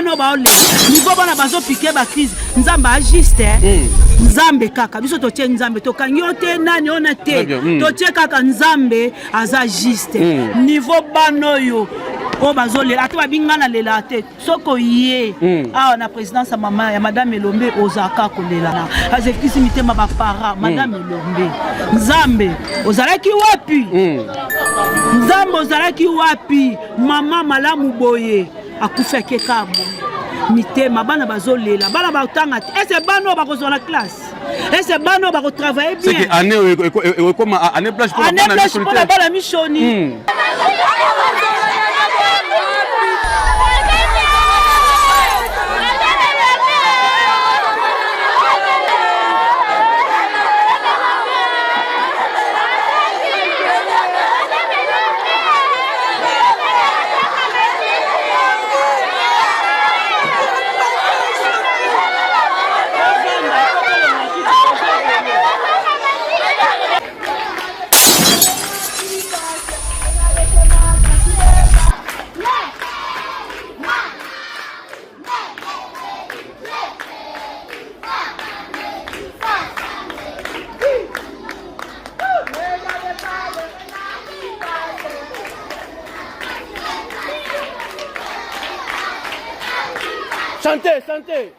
bano baole niveau bana bazo piquer ba crise nzambe a juste nzambe kaka biso totie nzambe to kanyote nani ona te totie kaka nzambe aza juste niveau bano yo o bazolela ate babingana lela te soko ye awa na présidence ya madame Elombe ozaka kolela na azekisi mitema ba para madame Elombe nzambe ozalaki wapi nzambe ozalaki wapi mama malamu boye akufeke kabo mitema bana bazolela bana batanga ese bano bakozwa na classe ese bano bakotravailler bien c'est que année comme année blanche pour la missioni Chantez, chantez.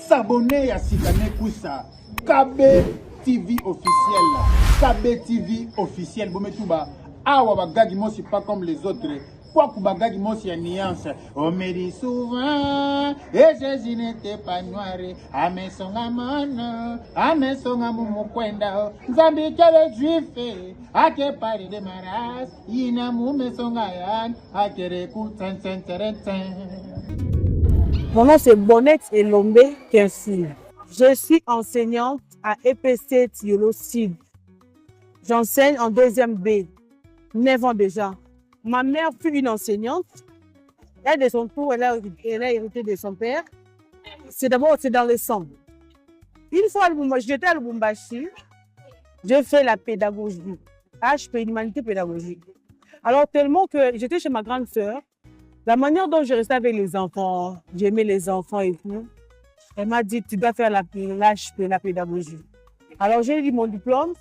S'abonner à Sikane Koussa, KB TV officiel, KB TV officiel, Bometouba, Awa Bagagi Mosi pas comme les autres, quoi que Bagagi Mosi a nuance, on me dit souvent, et Jésus n'était pas noir, Ame songa mono, Ame songa mumu kwenda, Zambi kele juife, Ake pari de maras, Ina mume songa yan, Ake reku ten ten ten ten. Mon nom c'est Bonnette Elombe Kinsine. Je suis enseignante à EPC Tiolo Sud. J'enseigne en 2e B, 9 ans déjà. Ma mère fut une enseignante. Elle, de son tour, elle a hérité de son père. C'est d'abord dans le sang. Une fois, j'étais à Lubumbashi, j'ai fait la pédagogie, HP, humanité pédagogique. Alors tellement que j'étais chez ma grande sœur, La manière dont je restais avec les enfants, j'aimais les enfants et tout, elle m'a dit, tu dois faire la pédagogie. Alors, j'ai eu mon diplôme.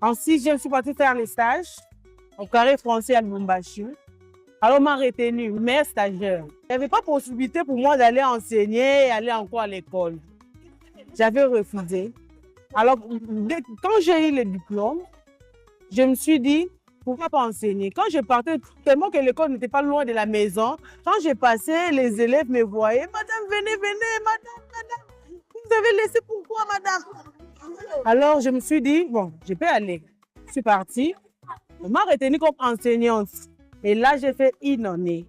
En 6e, je suis partie faire les stages au carré français à Lubumbashi. Alors, on m'a retenu, mère stagiaire. Il n'y avait pas possibilité pour moi d'aller enseigner et aller encore à l'école. J'avais refusé. Alors, quand j'ai eu le diplôme, je me suis dit, pourquoi pas enseigner? Quand je partais, tellement que l'école n'était pas loin de la maison, quand j'ai passé, les élèves me voyaient. Madame, venez, madame. Vous avez laissé pourquoi, madame? Alors, je me suis dit, bon, je peux aller. Je suis partie. On m'a retenue comme enseignante. Et là, j'ai fait une année.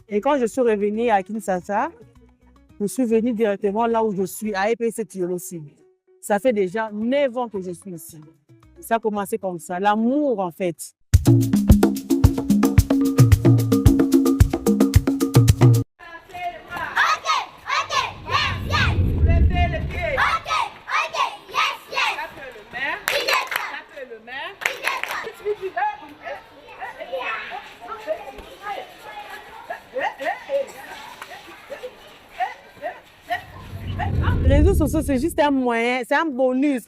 Et quand je suis revenue à Kinshasa, je suis venue directement là où je suis, à EPC Thiolo-Sud. Ça fait déjà 9 ans que je suis ici. Ça a commencé comme ça, l'amour en fait. Les réseaux sociaux, c'est juste un moyen, c'est un bonus.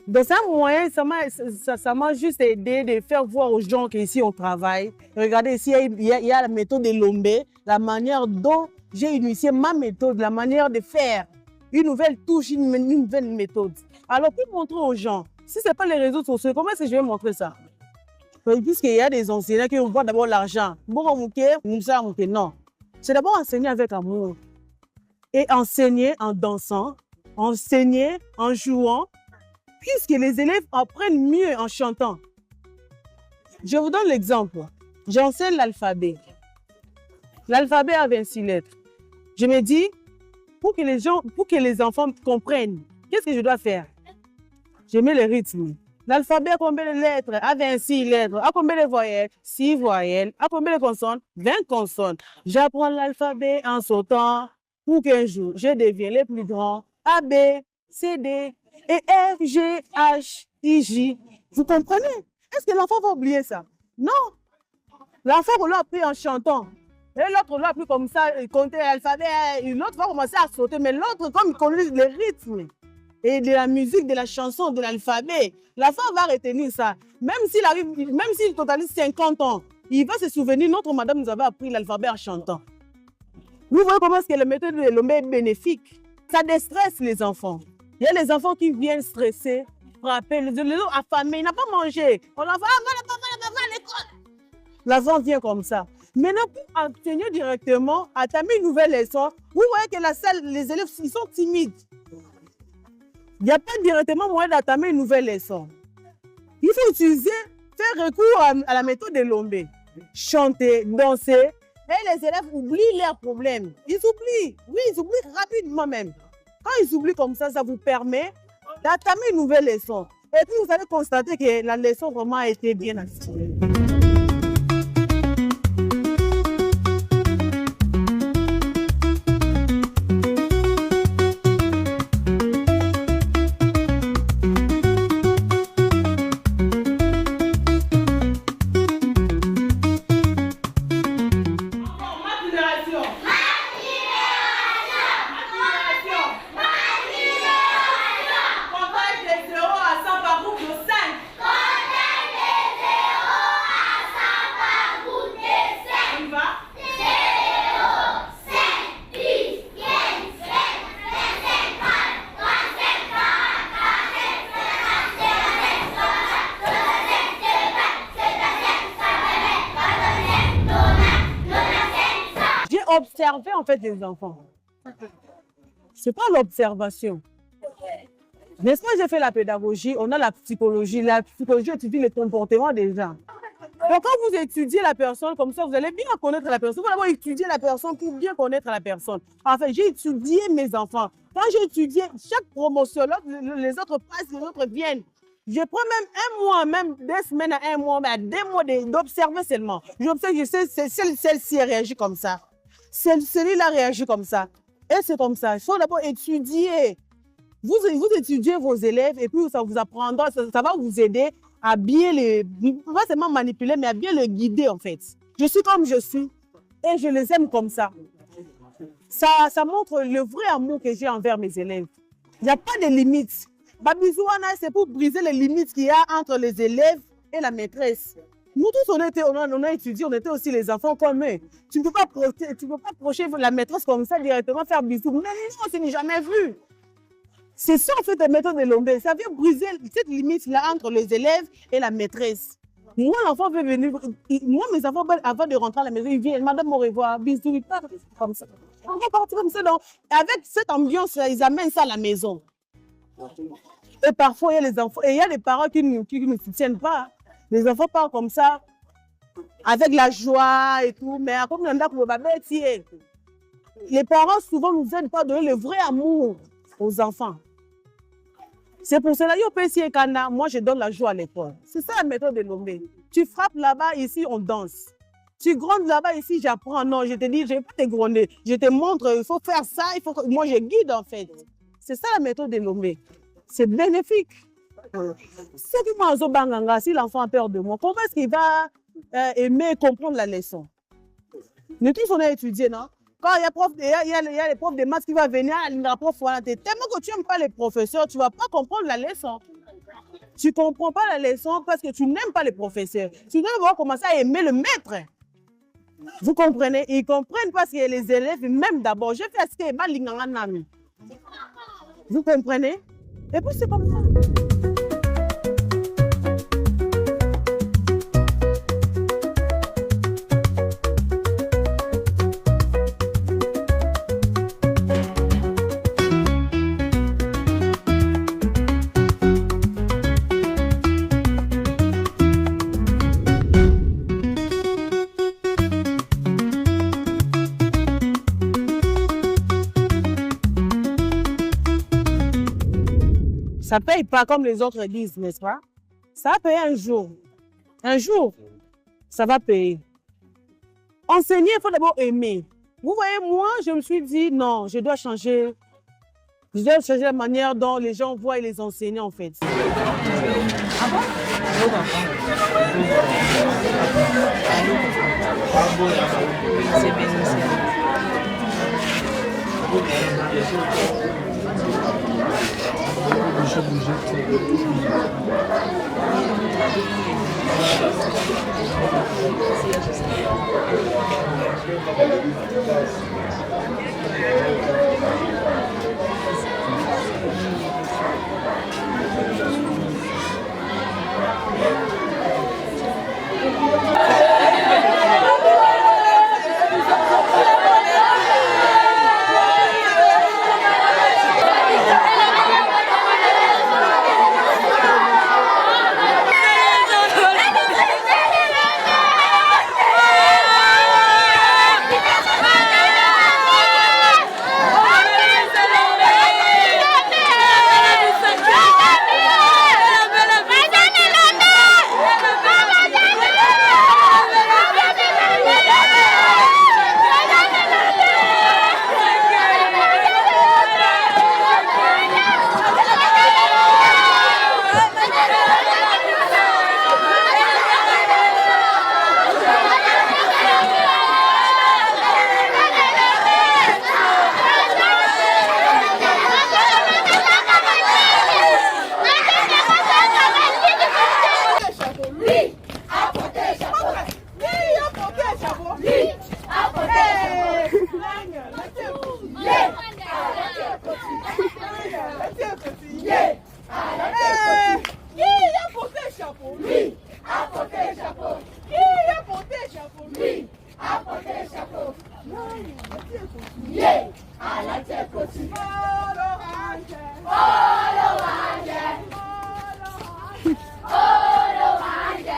Donc, c'est un moyen, ça m'a juste aidé de faire voir aux gens qu'ici on travaille. Regardez, ici, il y a la méthode de Lombé, la manière dont j'ai initié ma méthode, la manière de faire une nouvelle touche, une nouvelle méthode. Alors, pour montrer aux gens, si ce n'est pas les réseaux sociaux, comment est-ce que je vais montrer ça? Puisqu'il y a des enseignants qui voient d'abord l'argent. Non. C'est d'abord enseigner avec amour. Et enseigner en dansant, enseigner en jouant, puisque les élèves apprennent mieux en chantant. Je vous donne l'exemple. J'enseigne l'alphabet. L'alphabet a 26 lettres. Je me dis, pour que les enfants comprennent, qu'est-ce que je dois faire? Je mets le rythme. L'alphabet a combien de lettres? A 26 lettres. A combien de voyelles? 6 voyelles. A combien de consonnes? 20 consonnes. J'apprends l'alphabet en sautant pour qu'un jour, je devienne le plus grand. A, B, C, D, et F, G, H, I, J. Vous comprenez? Est-ce que l'enfant va oublier ça? Non. L'enfant, on l'a appris en chantant. Et l'autre, on l'a appris comme ça, il comptait l'alphabet. L'autre va commencer à sauter. Mais l'autre, comme il connaît le rythme et de la musique, de la chanson, de l'alphabet, l'enfant va retenir ça. Même s'il totalise 50 ans, il va se souvenir, notre madame nous avait appris l'alphabet en chantant. Vous voyez comment est-ce que la méthode de Lombé est bénéfique? Ça déstresse les enfants. Il y a les enfants qui viennent stressés, frapper, les autres affamés, il n'a pas mangé. On l'envoie à l'école. L'enfant vient comme ça. Maintenant, pour enseigner directement, entamer une nouvelle leçon, vous voyez que la salle, les élèves, ils sont timides. Il n'y a pas directement moyen d'entamer une nouvelle leçon. Il faut faire recours à la méthode de Lombé. Chanter, danser, et les élèves oublient leurs problèmes. Ils oublient, oui, ils oublient rapidement même. Quand ils oublient comme ça, ça vous permet d'entamer une nouvelle leçon. Et puis vous allez constater que la leçon vraiment a été bien assurée. Observer en fait les enfants. C'est pas l'observation. N'est-ce pas, j'ai fait la pédagogie, on a la psychologie. La psychologie étudie le comportement des gens. Donc quand vous étudiez la personne comme ça, vous allez bien connaître la personne. Vous allez d'abord étudier la personne pour bien connaître la personne. En fait, j'ai étudié mes enfants. Quand j'ai étudié chaque promotion, les autres passent, les autres viennent. Je prends même un mois, même 2 semaines à 1 mois, mais à 2 mois d'observer seulement. J'observe, je sais, celle-ci réagit comme ça. Celui-là réagit comme ça. Et c'est comme ça. Il faut d'abord étudier. Vous étudiez vos élèves et puis ça vous apprendra, ça va vous aider à bien pas seulement manipuler, mais à bien le guider en fait. Je suis comme je suis. Et je les aime comme ça. Ça montre le vrai amour que j'ai envers mes élèves. Il n'y a pas de limites. Babizouana, c'est pour briser les limites qu'il y a entre les élèves et la maîtresse. Nous tous, on a étudié, on était aussi les enfants comme eux. Tu ne peux pas approcher la maîtresse comme ça, directement faire bisous. Mais non, on ne s'est jamais vu. C'est ça, en fait, la méthode de Lombé. Ça vient briser cette limite-là entre les élèves et la maîtresse. Moi, l'enfant veut venir. Moi, mes enfants, avant de rentrer à la maison, ils viennent. Madame, au revoir, bisous, ils partent comme ça. On va partir comme ça. Donc, avec cette ambiance, ils amènent ça à la maison. Et parfois, il y a les enfants, et il y a les parents qui ne soutiennent pas. Les enfants parlent comme ça, avec la joie et tout, mais comme on a les parents souvent nous aident pas à donner le vrai amour aux enfants. C'est pour cela que moi je donne la joie à l'école. C'est ça la méthode de Lombé. Tu frappes là-bas, ici on danse. Tu grondes là-bas, ici j'apprends. Non, je te dis, je ne vais pas te gronder. Je te montre, il faut faire ça, il faut que... Moi je guide en fait. C'est ça la méthode de Lombé. C'est bénéfique. Si l'enfant a peur de moi, comment est-ce qu'il va aimer et comprendre la leçon? Nous tous on a étudié, non? Quand il y a les profs de maths qui vont venir, la prof, voilà, tellement que tu n'aimes pas les professeurs, tu ne vas pas comprendre la leçon. Tu ne comprends pas la leçon parce que tu n'aimes pas les professeurs. Tu dois commencer à aimer le maître. Vous comprenez? Ils comprennent parce que les élèves, même d'abord, je fais ce que je vous comprenez? Et puis c'est comme ça. Ça ne paye pas comme les autres disent, n'est-ce pas? Ça va payer un jour. Un jour, ça va payer. Enseigner, il faut d'abord aimer. Vous voyez, moi, je me suis dit, non, je dois changer. Je dois changer la manière dont les gens voient les enseignants, en fait. Ah bon?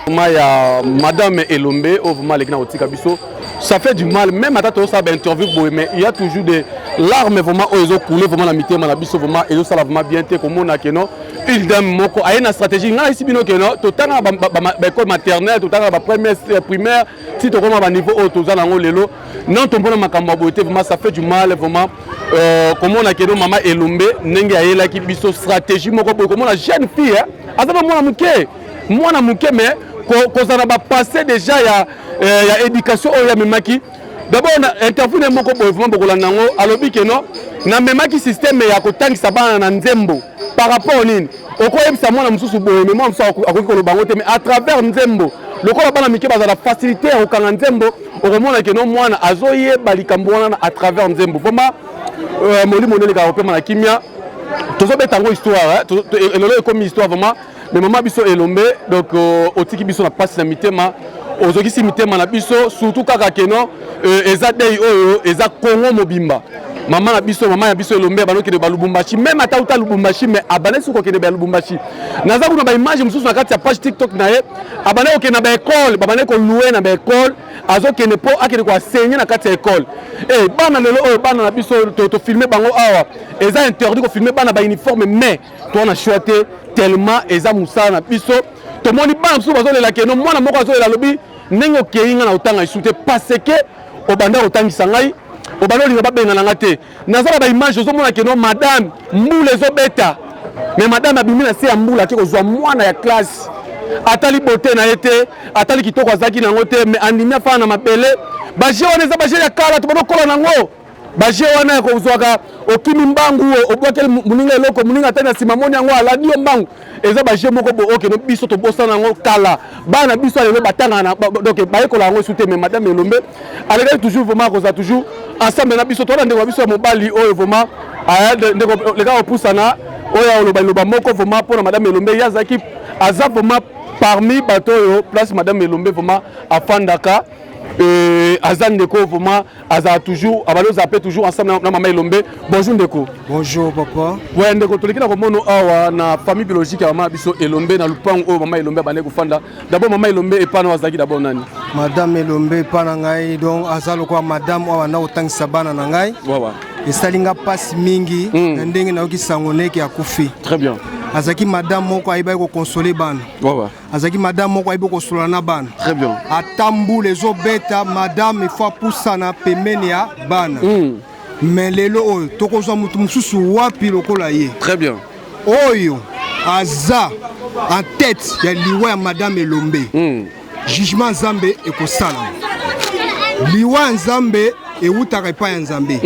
Il y a Madame Elombe, ça fait du mal, même à ça interview, mais il y a toujours des larmes vraiment où ils ont coulé vraiment la mité, vraiment et ça vraiment bien été comme on a que non, il donne moko a une stratégie, on a ici bino que non, tout temps à école maternelle, tout temps à primaire, si tu commences à niveau haut, tout ça dans le lelo, non ton bon makambo vraiment ça fait du mal vraiment, comme on a que non maman Elombe, n'engue a là qui biso stratégie moko comme on a jeune fille, à ça moi na muke mais quand on a passé déjà il y a éducation il y a même qui d'abord na interview ne moko boyevement bokolanda ngo alobi ke non na memaki système ya kotangisa bana na nzembo par rapport nini okoyebisa mwana mosusu boye mais mwana mosusu akoki koloba ngo te mais à travers nzembo lokola bana mike bazala facilité ya kokanga nzembo okomona ke non mwana azoyeba likambo wana à travers nzembo vraiment molimo neleka kopema na kimia tozobeta ngo histoire elolo ekomi histoire vraiment mais mama biso elombe donc otiki biso na pasi na mitema ozokisi mitema na biso surtout kaka keno eza dei oyo eza Congo mobimba mama na biso mama ya biso elombe banoki de balubumbashi même ata uta lubumbashi mais abane suko ke de balubumbashi naza kuna ba image mususu na kati ya page TikTok na ye abane ko ke na ba école babane ko louer na ba école azo ke ne po akene ko enseigner na kati ya école bana lelo oyo bana na biso to filmer bango awa eza interdit ko filmer bana ba uniforme mais to na choité tellement eza musala na biso to moni bana mususu bazolela ke no mwana moko azolela lobi ndenge okeinga na otanga isute parce que obanda otangisa ngai obanda olinga babenga na ngate nazala ba image ozomona ke no madame mbula ezobeta mais madame abimi na se ya mbula ke kozwa mwana ya classe atali bote na ete atali kitoko azaki nango te mais andimi afana na mabele baje wana eza baje ya kala to bokola nango baje wana ya kozwaka okimi mbangu obwakeli muninga eloko muninga tena simamoni yango aladi mbangu eza baje moko bo oke no biso to bosa nango kala bana biso alelo batanga na donc bayekola yango sute mais madame Elombe aleka toujours vraiment koza toujours ensemble na biso to ndeko biso ya mobali oyo vraiment ndeko leka opusana oyo oloba moko vraiment pour madame Elombe yazaki aza vraiment parmi bato oyo place madame Elombe vraiment afandaka Azan Ndeko vraiment Aza toujours abaloza appelle toujours ensemble na maman Elombe. Bonjour Ndeko. Bonjour papa. Ouais Ndeko toleki na komono awa na famille biologique ya maman biso Elombe na lupango oyo maman Elombe bane kufanda. D'abord maman Elombe epana wazaki d'abord nani? Madame Elombe epana ngai donc azalo kwa madame awa na otangisa bana na ngai. Wawa. Esalinga pasi mingi na ndenge na yoki sangoneki ya kufi. Très bien. Azaki madame moko aiba ko consoler bana. Wawa. Azaki madame moko aiba ko solana bana. Très bien. Atambu les obeta madame il faut poussana pemene ya bana. Mais lelo oyo tokozwa mutu mususu wapi lokola ye. Très bien. Oyo aza en tête ya liwa ya madame Elombe. Jugement Nzambe ekosala. Liwa Nzambe ewutaka epai ya Nzambe.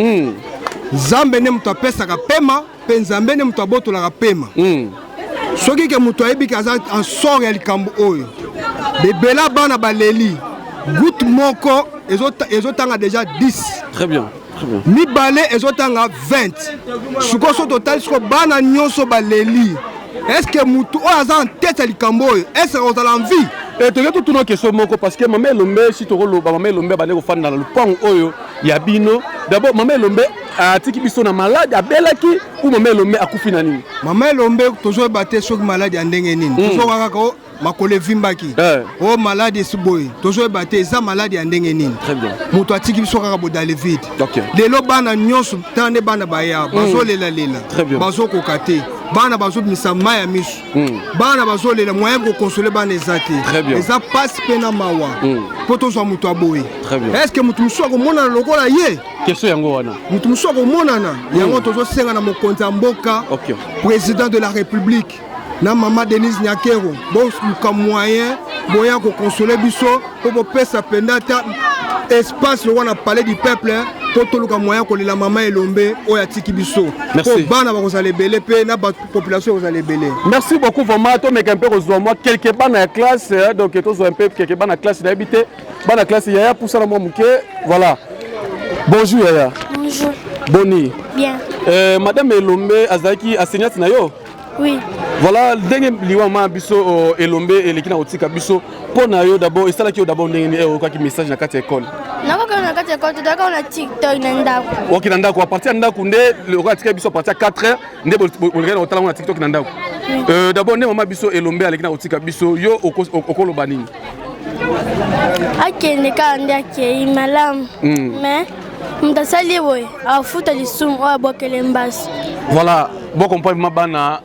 Nzambe ne mutu apesaka pema, pe Nzambe ne mutu abotolaka pema. Soki ke mutu ayebi ke aza en sort ya likambo oyo. Bebela bana baleli. Goutte moko ezotanga déjà 10. Très bien. Mibale ezotanga 20. Sukoso total suko bana nyonso baleli. Est-ce que mutu o aza en tête ya likambo oyo? Est-ce que ozala en vie? Et tu as tout une question parce que maman Elombe si tu rolo maman Elombe bane ko fanda na lupango oyo ya bino. D'abord maman Elombe a tiki biso na malade abelaki ou maman Elombe akufi na nini? Maman Elombe tozo baté sok malade ya ndenge nini? Tozo kaka ko makole vimbaki. Oh malade siboy. Tozo baté za malade ya ndenge nini? Très bien. Muto atiki biso kaka bodale vide. OK. Lelo bana nyonso tande bana baya bazo lela. Très bien. Bazo kokate. Bana bazo misa maya misu. Bana bazo lela moyen ko consoler bana ezati. Eza passe pena mawa. Poto so muto aboyi. Est-ce que mutu muso ko mona lokola ye? Question yango wana. Mutu muso ko mona na. Yango tozo senga na mokonzi mboka. OK. Président de la République. Na maman Denise Nyakero. Bon ka moyen boya ko consoler biso po pesa pendata espace le wana parler du peuple. Poto luka moyen ko la maman Elombe oya tiki biso. Merci. Bana ba kozale belé pe na population kozale belé. Merci beaucoup vraiment to meka un peu rezo moi quelques bana classe donc to zo un peu quelques bana classe d'habiter bana classe yaya pour ça moi muke voilà. Bonjour yaya. Bonjour. Boni. Bien. Madame Elombe azaki enseignante na yo? Oui. Voilà, ndenge liwa ma biso Elombe elekina otika biso pona yo d'abord et ça là qui d'abord ndenge o ka ki message na kati école. Nako na kati école to daka na TikTok na ndako. OK na ndako à partir ndako nde le ka tika biso à partir 4h nde boleka na otala na TikTok na ndako. D'abord ndenge mama biso Elombe elekina otika biso yo okolo banini. Akende ka ndake malamu. Mais mtasali boy afuta lisumu o abokele mbasi. Voilà, bon comprendre ma bana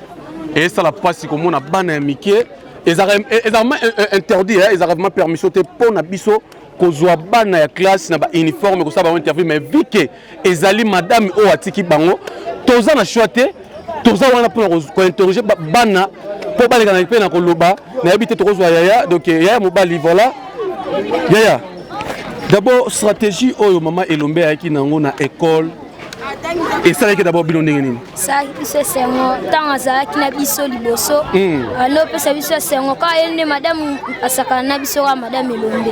et ça la passe comme on a bana miké ils ont interdit ils ont vraiment permission te pour na biso kozwa bana ya classe na ba uniforme ko ça ba interview mais vu que ezali madame o atiki bango toza na choité toza wana pour ko interroger bana pour baleka na pe na ko loba na habité to kozwa yaya donc yaya mobali voilà yaya D'abord stratégie oyo maman Elombe ayaki nango na école. Et ça que d'abord bino ndenge nini? Ça c'est sengo tant azalaki na biso liboso. Alors pesa biso sengo ka yende madame asaka na biso wa madame Elombe.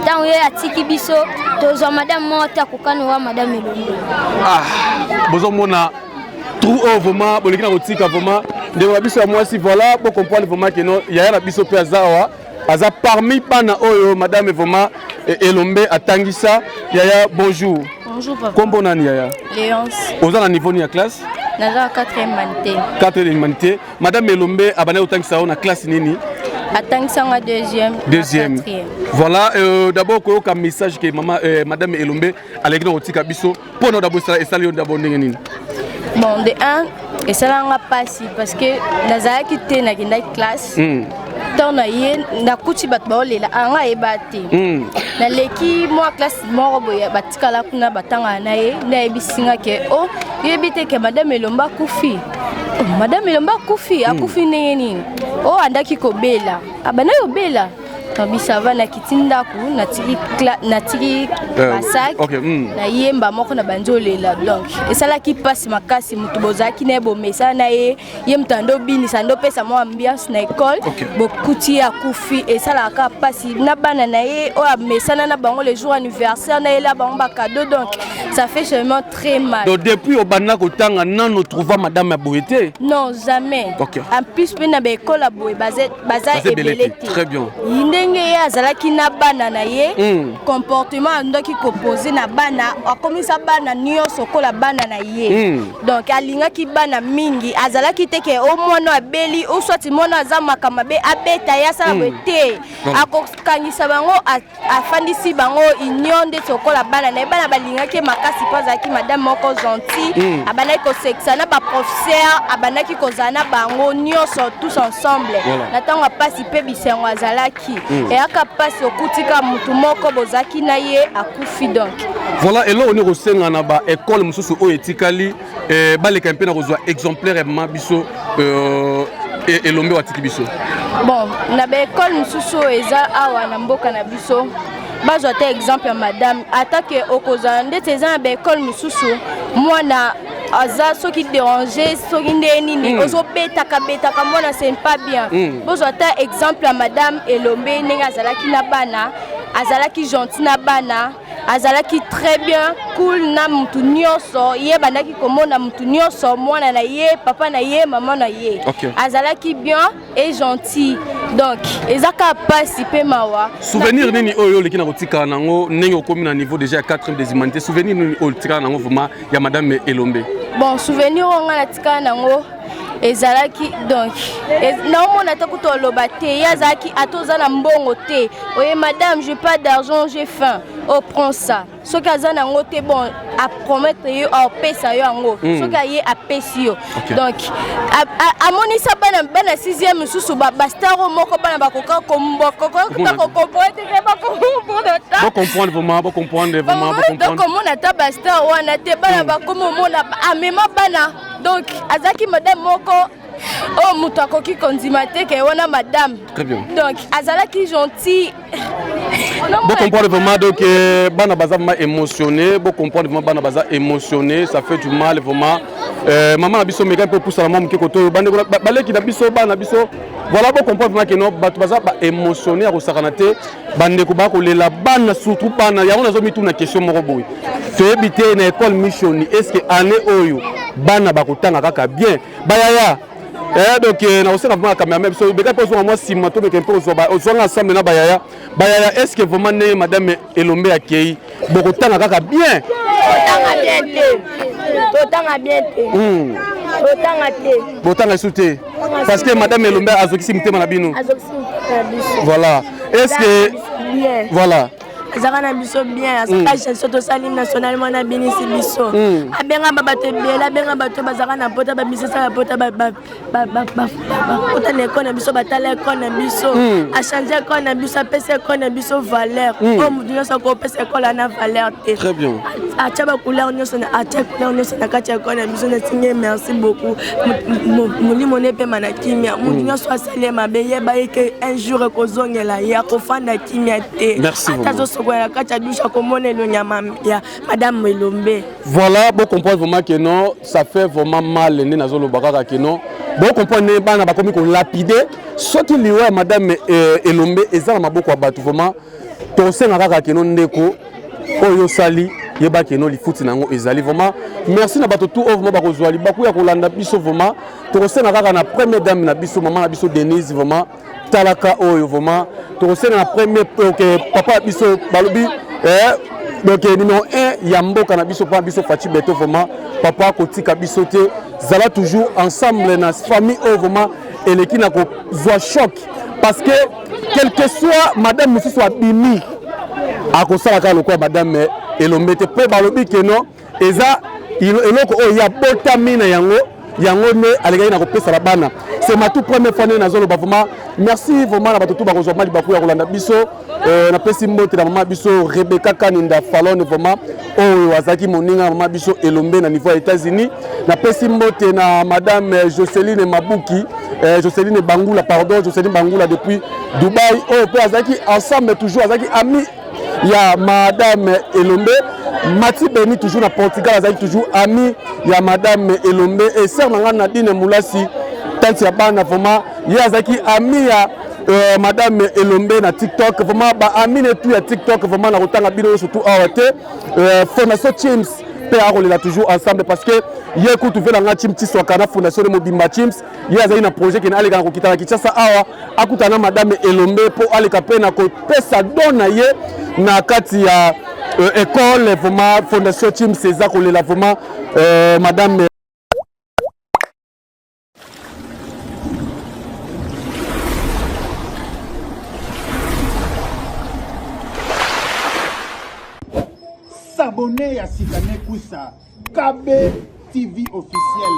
Tant ye atiki biso tozo madame mota kokano wa madame Elombe. Ah, bozo mona trou vraiment boleki na kotika vraiment de biso ya moi si voilà pour comprendre vraiment que non ya na biso pe azawa aza parmi pana oyo madame vraiment Elombe atangisa yaya bonjour. Bonjour papa. Comment nani yaya? Léonce. Aux à niveau ni à classe? Naza 4e humanité. 4e humanité. Madame Elombe abana otangisa na classe nini? Atangisa en 2e. Voilà, d'abord un message que maman madame Elombe aleki na otika biso pour nous d'abord ça et ça d'abord ndenge nini? Bon, de 1 et ça n'a pas si parce que Naza quitté na classe. Tant na ye na kuti bat baolela anga ebate na leki moi classe moko boya batikala kuna batanga na ye na ebisinga ke o yebite ke madame Elomba kufi madame Elomba kufi akufi nini o andaki kobela abana yo bela Bisava na kitinda ku na tiki basak na yemba moko na banjolela donc et ça là qui passe makasi mutu bozaki na bomesa na ye yemtando bini sando pesa mo ambiance na école bokuti ya kufi et ça là ka passe na bana na ye o amesana na bango le jour anniversaire na la bango ba cadeau donc ça fait vraiment très mal. Donc depuis au bana ko tanga nan nous trouvons madame Aboité? Non jamais. En plus pe na ba école aboé baza ebelete. Très bien. Ndenge azalaki na bana na ye comportement ndoki composé na bana akomisa bana nyonso kola bana na ye donc alingaki bana mingi azalaki teke o mwana abeli o soit mwana azamaka mabe abeta ya sala bete akokangisa bango afandisi bango inyonde tokola bana na bana balingaki makasi pozaki madame moko gentil abanaki ko sexa na ba professeur abanaki kozana bango nyonso tous ensemble na tango pasi pe bisengo azalaki et aka passe okutika mutu moko bozaki na ye akufi donc voilà et là on est au sein na ba école mususu o etikali baleka mpe na kozwa exemplaire mabiso Elombe watiki biso bon na ba école mususu eza awa na mboka na biso bazwa te exemple ya madame attaque okoza ndete eza na ba école mususu mwana aza soki déranger soki ndenini ozo betaka mwana c'est pas bien bozwa ta exemple ya madame Elombe nenga azalaki na bana azalaki gentil na bana azalaki très bien cool na mutu nyonso ye bandaki komona mutu nyonso mwana na ye papa na ye maman na ye azalaki bien et gentil donc ezaka pasi pe mawa souvenir nini oyo leki na kotika nango ndenge okomi na niveau déjà 4e des humanités souvenir nini oyo tika nango vraiment ya madame Elombe bon souvenir onga na tika nango ezalaki donc naomona ta kutoloba te yazaki atoza na mbongo te oye madame j'ai pas d'argent j'ai faim on prend ça ce kaza nango te bon à promettre yo à pesa yo ango ce ka ye a pesi yo donc amoni sa bana 6e susu ba staro moko bana bakoka komboko ko comprendre vraiment donc comment on ta ba star wana te bana bakomo mona amema bana donc azaki madame moko oh mutu akoki kondima te ke wana madame très bien donc azalaki gentil bon comprendre vraiment donc bana baza vraiment émotionné bon comprendre vraiment bana baza émotionné ça fait du mal vraiment maman na biso meka peu pousse la maman ke koto bande baleki na biso bana biso voilà bon comprendre vraiment que non batu baza ba émotionné ko sakana te bande ko ba ko lela bana surtout bana ya on azo mitu na question moko boy fait bité na école mission est-ce que année oyo bana ba kotanga kaka bien bayaya donc na osena vraiment caméra même so beka poso moi simato beka poso ba ozonga ensemble na bayaya est-ce que vraiment né madame Elombe akei bokotanga kaka bien totanga bien te botanga souté parce que madame Elombe azokisi mutema na bino voilà est-ce que bien voilà azaka biso bien asaka chanson to salim nationalement na binisi biso abenga babato bela benga bato bazaka na pota ba bisisa pota ba pota ne kona biso batala kona biso a changer kona biso pesa kona biso valeur comme Dieu sa ko pesa kona na valeur très bien atia bacouleur nyonso atia couleur nyonso na kati ya kona na biso natingi merci beaucoup molimo nepema na kimia motu nyonso asali mabe yeba eke un jour ekozongela ye akofanda kimia te ata azosokola na kati ya dushe akomona elonyama ya madame Elombe. Voilà, bon comprendre vraiment que non, ça fait vraiment mal né na zolo bakaka que non. Bon comprendre bana ba komi ko lapider surtout liwa madame Elombe ezala maboko ya batu vraiment to senga kaka que non ndeko oyo sali yeba que non li futi nango ezali vraiment merci na bato tout vraiment ba kozwa li baku ya kolanda biso vraiment to senga kaka na première dame na biso maman na biso Denise vraiment talaka oyo vraiment to senga na premier papa biso balobi donc numéro 1 Yamboka na biso pa biso Fati Beto vraiment papa kotika biso te zala toujours ensemble na famille au vraiment et les qui na ko zoa choc parce que quel que soit madame Moussou soit bimi a ko sala ka lokwa madame Elombe te pe balobi que non eza eloko o ya botamina yango ne alinga na ko pesa la bana c'est ma toute première fois na zolo vraiment merci vraiment na bato tout ba kozwa mali baku ya kolanda biso na pesi mbote na mama biso Rebecca Kaninda Fallon vraiment oyo azaki moninga mama biso Elombe na niveau ya États-Unis na pesi mbote na madame Jocelyne Mabuki Jocelyne Bangula pardon Jocelyne Bangula depuis Dubaï oh pe azaki ensemble toujours azaki ami ya madame Elombe Mati Beni toujours na Portugal azaki toujours ami ya madame Elombe et sœur nanga Nadine Moulasi tanti ya bana vraiment ye azaki ami ya madame Elombe na TikTok vraiment ba ami ne tout ya TikTok vraiment na kotanga bino surtout awate Fondation Teams pe akolela toujours ensemble parce que ye kutu vela nga team tiswaka na Fondation Mobimba Teams ye azali na projet ke na aleka na kokita na Kinshasa awa akutana madame Elombe po aleka pe na ko pesa dona ye na kati ya école vraiment Fondation Teams César kolela vraiment madame s'abonner à Sikane Koussa KB TV officiel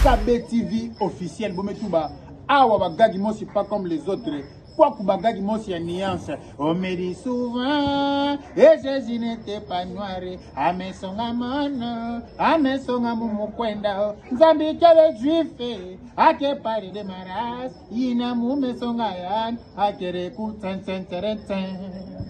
KB TV officiel Bometouba awa bagagi mosi pas comme les autres quoi que bagagi mosi ya nuance on me dit souvent et Jésus n'était pas noir amesonga mono amesonga mumukwenda nzambi kele juif ake pari de maras ina mumesonga yan akere ku ten ten ten ten